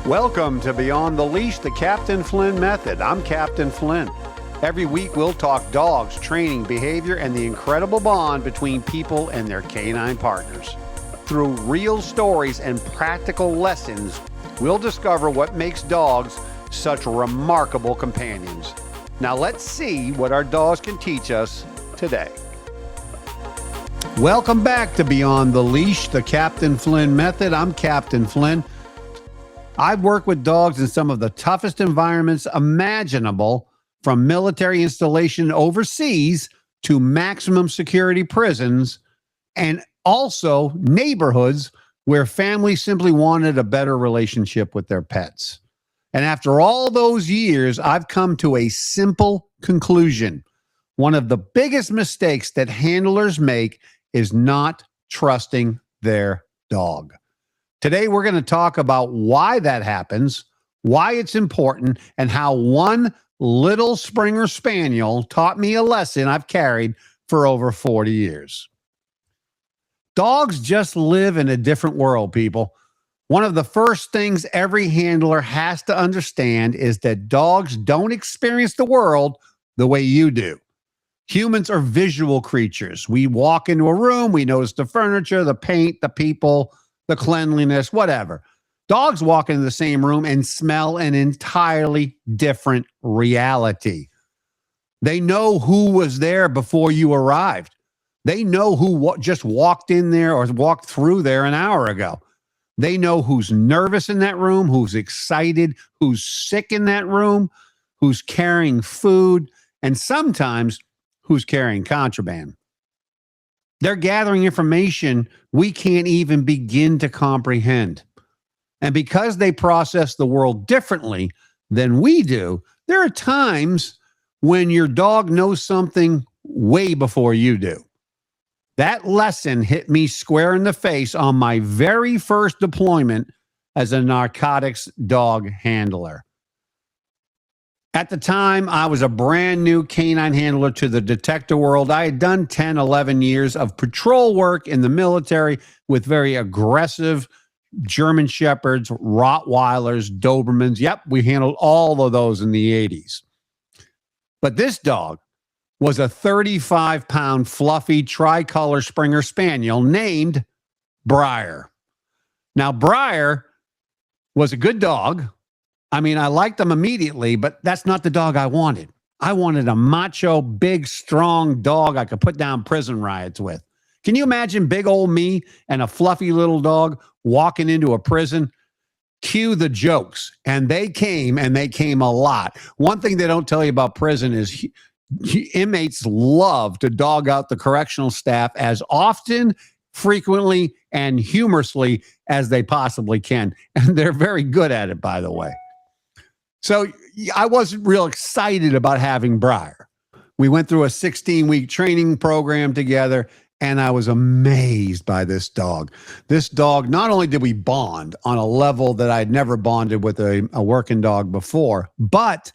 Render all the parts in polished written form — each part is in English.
Welcome to Beyond the Leash, the Captain Flynn Method. I'm Captain Flynn. Every week we'll talk dogs, training, behavior, and the incredible bond between people and their canine partners. Through real stories and practical lessons, we'll discover what makes dogs such remarkable companions. Now let's see what our dogs can teach us today. Welcome back to Beyond the Leash, the Captain Flynn Method. I'm Captain Flynn. I've worked with dogs in some of the toughest environments imaginable, from military installation overseas to maximum security prisons, and also neighborhoods where families simply wanted a better relationship with their pets. And after all those years, I've come to a simple conclusion. One of the biggest mistakes that handlers make is not trusting their dog. Today, we're going to talk about why that happens, why it's important, and how one little Springer Spaniel taught me a lesson I've carried for over 40 years. Dogs just live in a different world, people. One of the first things every handler has to understand is that dogs don't experience the world the way you do. Humans are visual creatures. We walk into a room, we notice the furniture, the paint, the people, the cleanliness, whatever. Dogs walk into the same room and smell an entirely different reality. They know who was there before you arrived. They know who just walked in there or walked through there an hour ago. They know who's nervous in that room, who's excited, who's sick in that room, who's carrying food, and sometimes who's carrying contraband. They're gathering information we can't even begin to comprehend. And because they process the world differently than we do, there are times when your dog knows something way before you do. That lesson hit me square in the face on my very first deployment as a narcotics dog handler. At the time, I was a brand new canine handler to the detector world. I had done 10, 11 years of patrol work in the military with very aggressive German Shepherds, Rottweilers, Dobermans. Yep, we handled all of those in the 80s. But this dog was a 35-pound fluffy tricolor Springer Spaniel named Briar. Now, Briar was a good dog. I mean, I liked him immediately, but that's not the dog I wanted. I wanted a macho, big, strong dog I could put down prison riots with. Can you imagine big old me and a fluffy little dog walking into a prison? Cue the jokes. And they came a lot. One thing they don't tell you about prison is inmates love to dog out the correctional staff as often, frequently, and humorously as they possibly can. And they're very good at it, by the way. So I wasn't real excited about having Briar. We went through a 16-week training program together, and I was amazed by this dog. This dog, not only did we bond on a level that I'd never bonded with a working dog before, but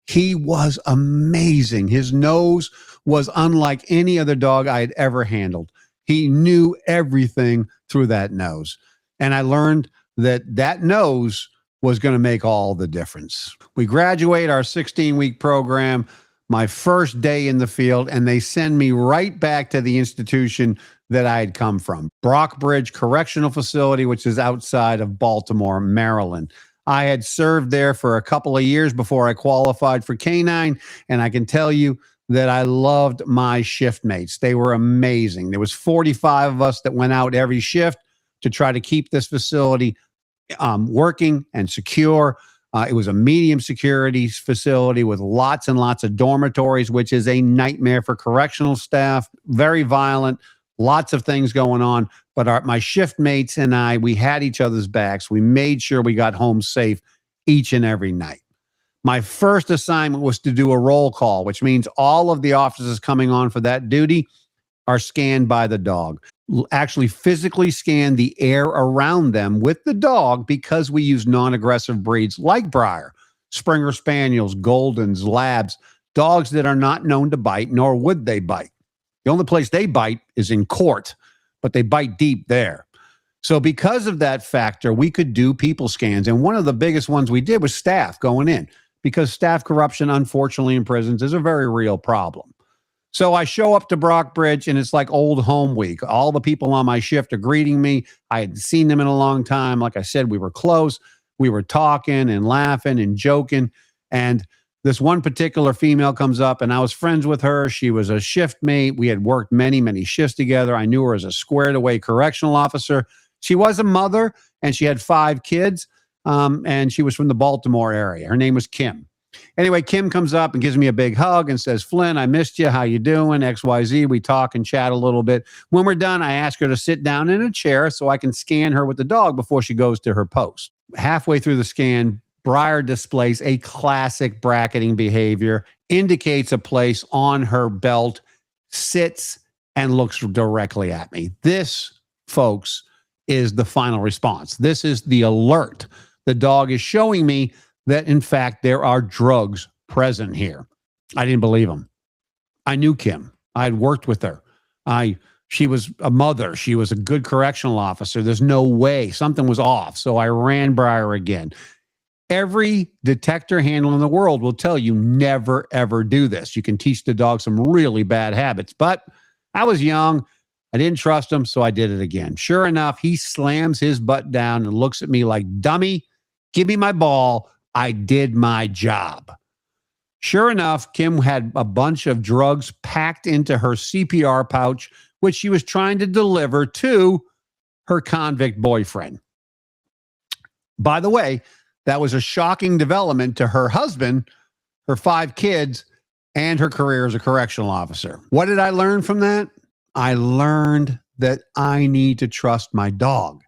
he was amazing. His nose was unlike any other dog I had ever handled. He knew everything through that nose. And I learned that nose was going to make all the difference. We graduate our 16-week program, my first day in the field, and they send me right back to the institution that I had come from, Brockbridge Correctional Facility, which is outside of Baltimore, Maryland. I had served there for a couple of years before I qualified for canine, and I can tell you that I loved my shift mates. They were amazing. There was 45 of us that went out every shift to try to keep this facility working and secure. It was a medium security facility with lots and lots of dormitories, which is a nightmare for correctional staff. Very violent, lots of things going on. But my shift mates and I, we had each other's backs. We made sure we got home safe each and every night. My first assignment was to do a roll call, which means all of the officers coming on for that duty are scanned by the dog. Actually physically scan the air around them with the dog, because we use non-aggressive breeds like Briar, Springer Spaniels, Goldens, Labs, dogs that are not known to bite, nor would they bite. The only place they bite is in court, but they bite deep there. So because of that factor, we could do people scans. And one of the biggest ones we did was staff going in, because staff corruption, unfortunately, in prisons is a very real problem. So I show up to Brockbridge, and it's like old home week. All the people on my shift are greeting me. I had seen them in a long time. Like I said, we were close. We were talking and laughing and joking. And this one particular female comes up, and I was friends with her. She was a shift mate. We had worked many, many shifts together. I knew her as a squared away correctional officer. She was a mother, and she had 5 kids, and she was from the Baltimore area. Her name was Kim. Anyway, Kim comes up and gives me a big hug and says, "Flynn, I missed you. How you doing? XYZ. We talk and chat a little bit. When we're done, I ask her to sit down in a chair so I can scan her with the dog before she goes to her post." Halfway through the scan, Briar displays a classic bracketing behavior, indicates a place on her belt, sits, and looks directly at me. This, folks, is the final response. This is the alert. The dog is showing me that, in fact, there are drugs present here. I didn't believe him. I knew Kim. I had worked with her. She was a mother. She was a good correctional officer. There's no way. Something was off. So I ran Briar again. Every detector handler in the world will tell you never, ever do this. You can teach the dog some really bad habits. But I was young. I didn't trust him, so I did it again. Sure enough, he slams his butt down and looks at me like, "Dummy, give me my ball. I did my job." Sure enough, Kim had a bunch of drugs packed into her CPR pouch, which she was trying to deliver to her convict boyfriend. By the way, that was a shocking development to her husband, her 5 kids, and her career as a correctional officer. What did I learn from that? I learned that I need to trust my dog.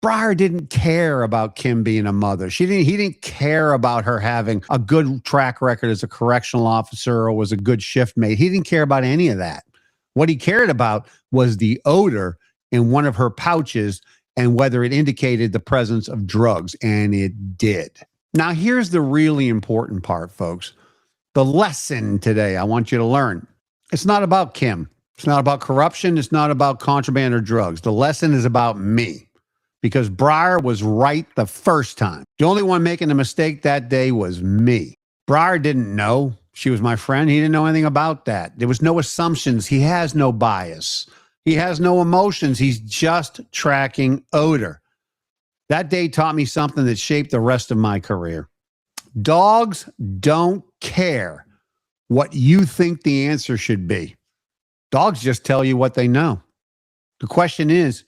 Briar didn't care about Kim being a mother. He didn't care about her having a good track record as a correctional officer or was a good shift mate. He didn't care about any of that. What he cared about was the odor in one of her pouches and whether it indicated the presence of drugs, and it did. Now, here's the really important part, folks. The lesson today I want you to learn. It's not about Kim. It's not about corruption. It's not about contraband or drugs. The lesson is about me, because Briar was right the first time. The only one making a mistake that day was me. Briar didn't know she was my friend. He didn't know anything about that. There was no assumptions. He has no bias. He has no emotions. He's just tracking odor. That day taught me something that shaped the rest of my career. Dogs don't care what you think the answer should be. Dogs just tell you what they know. The question is,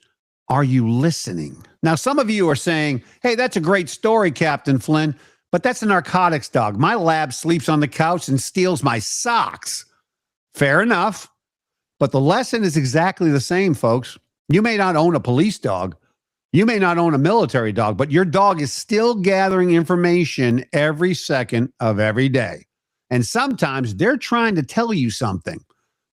are you listening? Now, some of you are saying, "Hey, that's a great story, Captain Flynn, but that's a narcotics dog. My lab sleeps on the couch and steals my socks." Fair enough. But the lesson is exactly the same, folks. You may not own a police dog. You may not own a military dog, but your dog is still gathering information every second of every day. And sometimes they're trying to tell you something.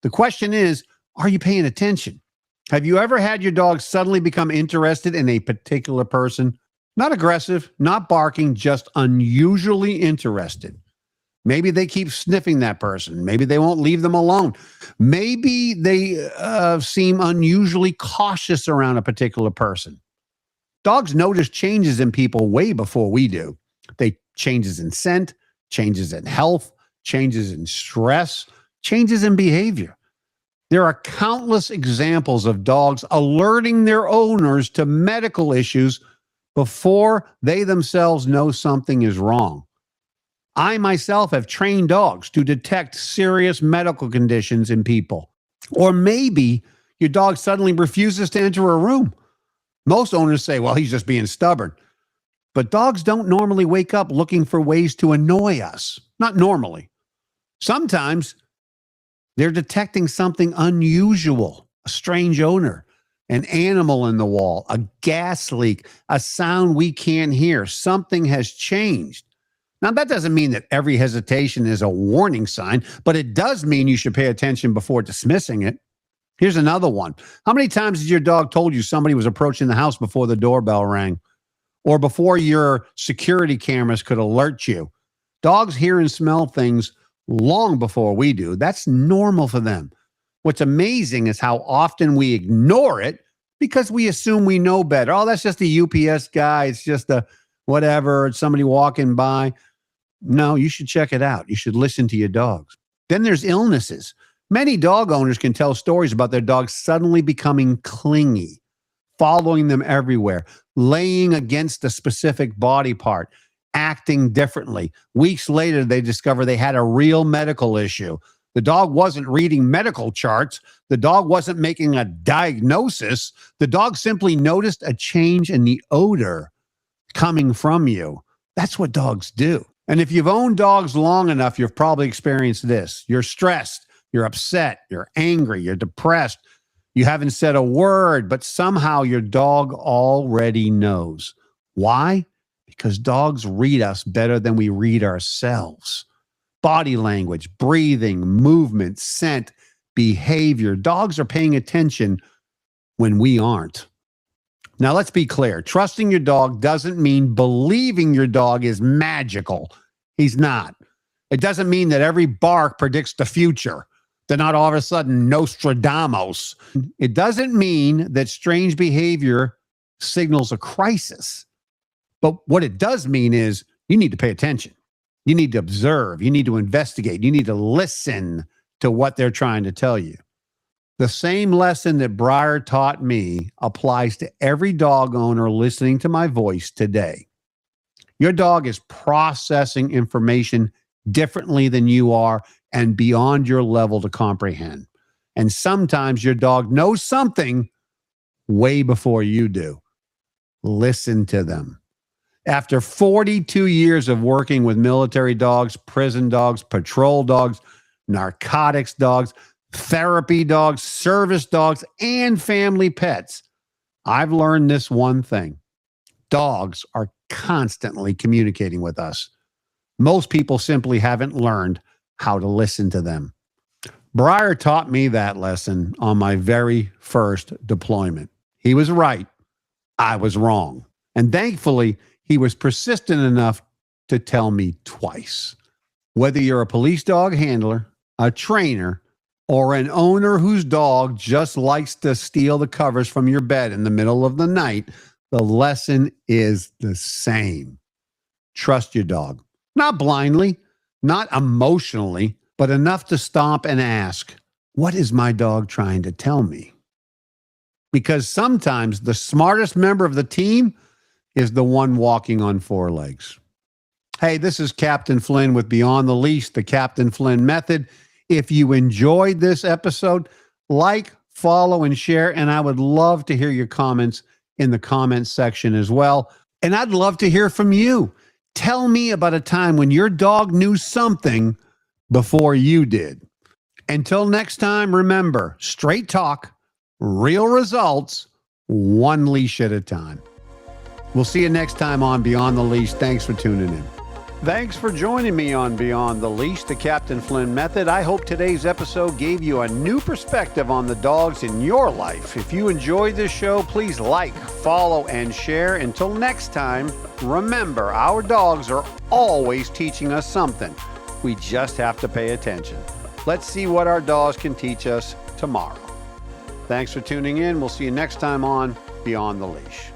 The question is, are you paying attention? Have you ever had your dog suddenly become interested in a particular person? Not aggressive, not barking, just unusually interested. Maybe they keep sniffing that person. Maybe they won't leave them alone. Maybe they seem unusually cautious around a particular person. Dogs notice changes in people way before we do. They changes in scent, changes in health, changes in stress, changes in behavior. There are countless examples of dogs alerting their owners to medical issues before they themselves know something is wrong. I myself have trained dogs to detect serious medical conditions in people. Or maybe your dog suddenly refuses to enter a room. Most owners say, "Well, he's just being stubborn." But dogs don't normally wake up looking for ways to annoy us. Not normally. Sometimes they're detecting something unusual, a strange owner, an animal in the wall, a gas leak, a sound we can't hear. Something has changed. Now, that doesn't mean that every hesitation is a warning sign, but it does mean you should pay attention before dismissing it. Here's another one. How many times has your dog told you somebody was approaching the house before the doorbell rang, or before your security cameras could alert you? Dogs hear and smell things long before we do. That's normal for them. What's amazing is how often we ignore it because we assume we know better. Oh, that's just a UPS guy. It's just a whatever. It's somebody walking by. No, you should check it out. You should listen to your dogs. Then there's illnesses. Many dog owners can tell stories about their dogs suddenly becoming clingy, following them everywhere, laying against a specific body part, acting differently. Weeks later, they discover they had a real medical issue. The dog wasn't reading medical charts. The dog wasn't making a diagnosis. The dog simply noticed a change in the odor coming from you. That's what dogs do. And if you've owned dogs long enough, you've probably experienced this. You're stressed, you're upset, you're angry, you're depressed. You haven't said a word, but somehow your dog already knows. Why? Because dogs read us better than we read ourselves. Body language, breathing, movement, scent, behavior. Dogs are paying attention when we aren't. Now, let's be clear. Trusting your dog doesn't mean believing your dog is magical. He's not. It doesn't mean that every bark predicts the future. They're not all of a sudden Nostradamus. It doesn't mean that strange behavior signals a crisis. But what it does mean is you need to pay attention. You need to observe. You need to investigate. You need to listen to what they're trying to tell you. The same lesson that Briar taught me applies to every dog owner listening to my voice today. Your dog is processing information differently than you are and beyond your level to comprehend. And sometimes your dog knows something way before you do. Listen to them. After 42 years of working with military dogs, prison dogs, patrol dogs, narcotics dogs, therapy dogs, service dogs, and family pets, I've learned this one thing. Dogs are constantly communicating with us. Most people simply haven't learned how to listen to them. Briar taught me that lesson on my very first deployment. He was right. I was wrong. And thankfully, he was persistent enough to tell me twice. Whether you're a police dog handler, a trainer, or an owner whose dog just likes to steal the covers from your bed in the middle of the night, the lesson is the same. Trust your dog. Not blindly, not emotionally, but enough to stop and ask, what is my dog trying to tell me? Because sometimes the smartest member of the team is the one walking on four legs. Hey, this is Captain Flynn with Beyond the Leash, the Captain Flynn Method. If you enjoyed this episode, like, follow, and share. And I would love to hear your comments in the comments section as well. And I'd love to hear from you. Tell me about a time when your dog knew something before you did. Until next time, remember, straight talk, real results, one leash at a time. We'll see you next time on Beyond the Leash. Thanks for tuning in. Thanks for joining me on Beyond the Leash, the Captain Flynn Method. I hope today's episode gave you a new perspective on the dogs in your life. If you enjoyed this show, please like, follow, and share. Until next time, remember, our dogs are always teaching us something. We just have to pay attention. Let's see what our dogs can teach us tomorrow. Thanks for tuning in. We'll see you next time on Beyond the Leash.